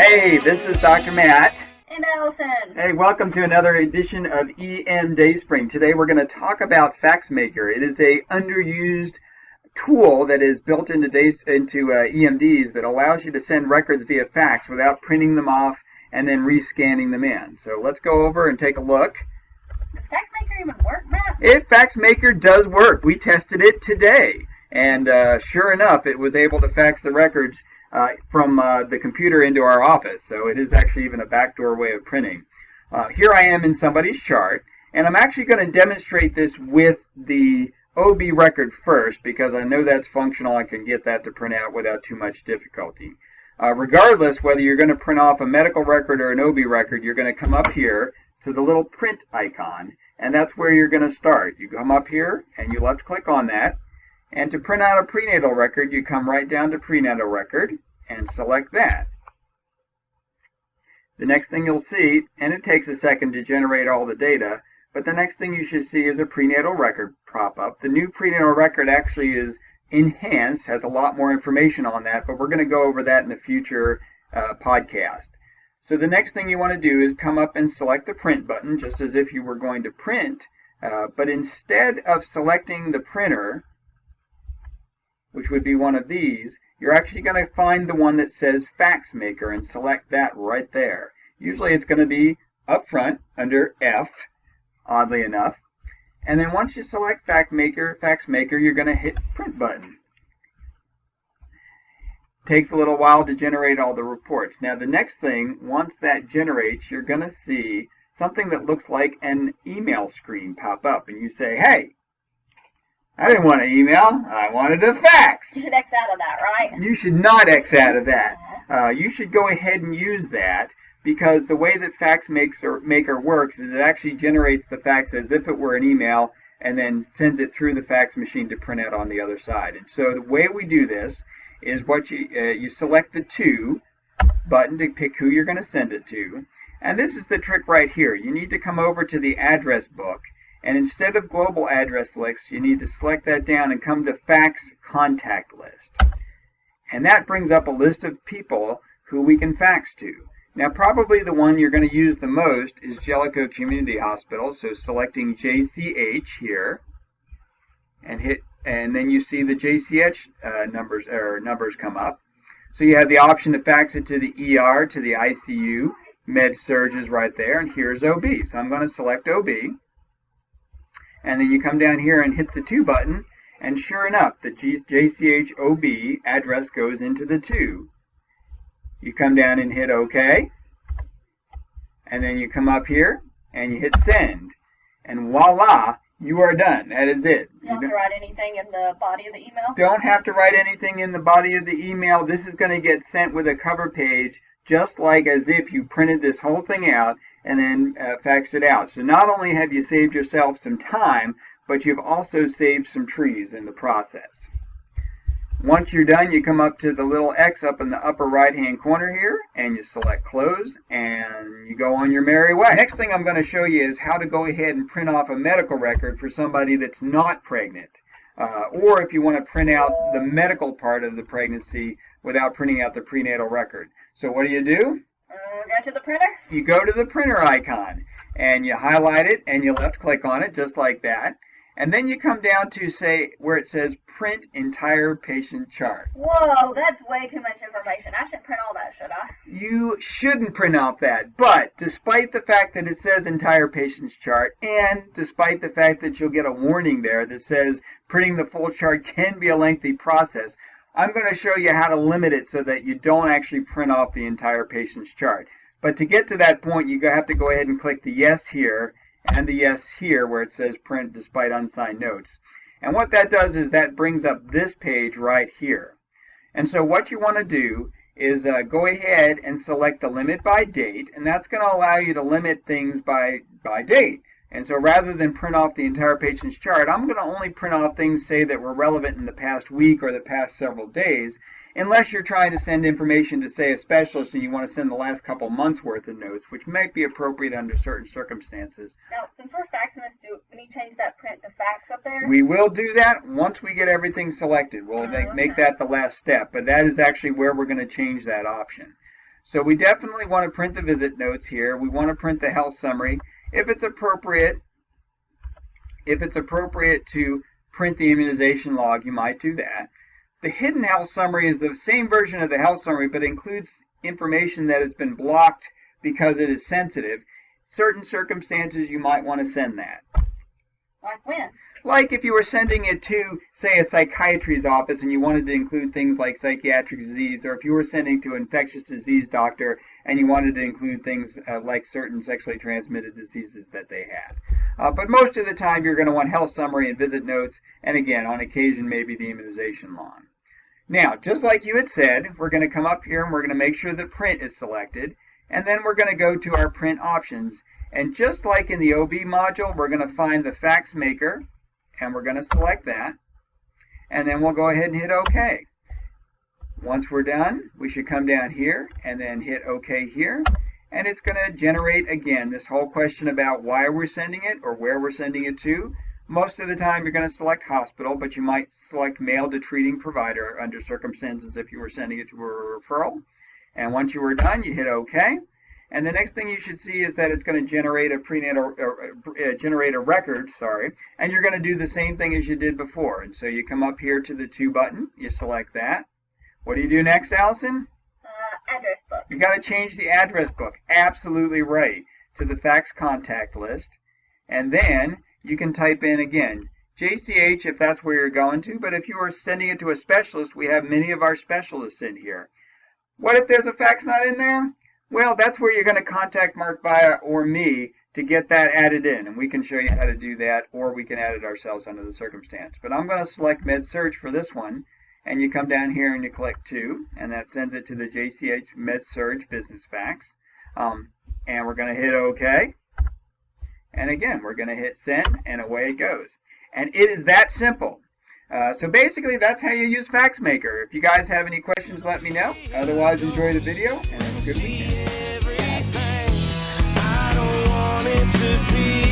Hey, this is Dr. Matt. And Allison. Hey, welcome to another edition of eM-Dayspring. Today we're going to talk about Faxmaker. It is a underused tool that is built into eMDs that allows you to send records via fax without printing them off and then rescanning them in. So let's go over and take a look. Does Faxmaker even work, Matt? Faxmaker does work. We tested it today. And sure enough, it was able to fax the records from the computer into our office. So it is actually even a backdoor way of printing. Here I am in somebody's chart, and I'm actually going to demonstrate this with the OB record first because I know that's functional. I can get that to print out without too much difficulty. Regardless, whether you're going to print off a medical record or an OB record, you're going to come up here to the little print icon, and that's where you're going to start. You come up here, and you left click on that. And to print out a prenatal record, you come right down to prenatal record and select that. The next thing you'll see, and it takes a second to generate all the data, but the next thing you should see is a prenatal record pop up. The new prenatal record actually is enhanced, has a lot more information on that, but we're going to go over that in a future podcast. So the next thing you want to do is come up and select the print button, just as if you were going to print, but instead of selecting the printer, which would be one of these, you're actually going to find the one that says Faxmaker and select that right there. Usually it's going to be up front under F, oddly enough. And then once you select Faxmaker, you're going to hit print button. Takes a little while to generate all the reports. Now the next thing, once that generates, you're going to see something that looks like an email screen pop up. And you say, hey, I didn't want an email. I wanted a fax. You should X out of that, right? You should not X out of that. You should go ahead and use that because the way that Faxmaker works is it actually generates the fax as if it were an email and then sends it through the fax machine to print out on the other side. And so the way we do this is you select the to button to pick who you're going to send it to. And this is the trick right here. You need to come over to the address book. And instead of global address lists, you need to select that down and come to fax contact list. And that brings up a list of people who we can fax to. Now probably the one you're going to use the most is Jellicoe Community Hospital. So selecting JCH here and then you see the JCH numbers come up. So you have the option to fax it to the ER, to the ICU, med surg is right there, and here's OB. So I'm going to select OB. And then you come down here and hit the to button, and sure enough, the JCH OB address goes into the to. You come down and hit OK, and then you come up here and you hit send, and voila, you are done. That is it. You don't have to write anything in the body of the email? Don't have to write anything in the body of the email. This is going to get sent with a cover page, just like as if you printed this whole thing out and then faxed it out. So not only have you saved yourself some time, but you've also saved some trees in the process. Once you're done, you come up to the little X up in the upper right-hand corner here, and you select Close, and you go on your merry way. Next thing I'm going to show you is how to go ahead and print off a medical record for somebody that's not pregnant, or if you want to print out the medical part of the pregnancy without printing out the prenatal record. So what do? Go to the printer? You go to the printer icon and you highlight it and you left click on it just like that. And then you come down to say where it says print entire patient chart. Whoa, that's way too much information. I shouldn't print all that, should I? You shouldn't print out that, but despite the fact that it says entire patient's chart and despite the fact that you'll get a warning there that says printing the full chart can be a lengthy process, I'm going to show you how to limit it so that you don't actually print off the entire patient's chart. But to get to that point, you have to go ahead and click the yes here and the yes here where it says print despite unsigned notes. And what that does is that brings up this page right here. And so what you want to do is go ahead and select the limit by date, and that's going to allow you to limit things by date. And so rather than print off the entire patient's chart, I'm going to only print off things, say, that were relevant in the past week or the past several days, unless you're trying to send information to, say, a specialist and you want to send the last couple months' worth of notes, which might be appropriate under certain circumstances. Now, since we're faxing this, do we need to change that print to fax up there? We will do that once we get everything selected. We'll make that the last step, but that is actually where we're going to change that option. So we definitely want to print the visit notes here. We want to print the health summary. If it's appropriate to print the immunization log, you might do that. The hidden health summary is the same version of the health summary, but includes information that has been blocked because it is sensitive. Certain circumstances you might want to send that. Like when? Like if you were sending it to, say, a psychiatry's office and you wanted to include things like psychiatric disease, or if you were sending to an infectious disease doctor and you wanted to include things like certain sexually transmitted diseases that they had. But most of the time you're going to want health summary and visit notes, and again, on occasion, maybe the immunization log. Now, just like you had said, we're going to come up here and we're going to make sure that print is selected, and then we're going to go to our print options. And just like in the OB module, we're going to find the Faxmaker, and we're going to select that, and then we'll go ahead and hit OK. Once we're done, we should come down here and then hit OK here, and it's going to generate again this whole question about why we're sending it or where we're sending it to. Most of the time you're going to select hospital, but you might select mail to treating provider under circumstances if you were sending it to a referral. And once you were done, you hit OK. And the next thing you should see is that it's going to generate a record, and you're going to do the same thing as you did before. And so you come up here to the To button, you select that. What do you do next, Allison? Address book. You got to change the address book, absolutely right, to the fax contact list. And then you can type in again, JCH if that's where you're going to, but if you are sending it to a specialist, we have many of our specialists in here. What if there's a fax not in there? Well, that's where you're going to contact Mark Via or me to get that added in, and we can show you how to do that, or we can add it ourselves under the circumstance. But I'm going to select MedSurg for this one, and you come down here and you click To, and that sends it to the JCH MedSurg business fax. And we're going to hit OK. And again, we're going to hit Send, and away it goes. And it is that simple. So basically, that's how you use Faxmaker. If you guys have any questions, let me know. Otherwise, enjoy the video, and have a good weekend. I don't want it to be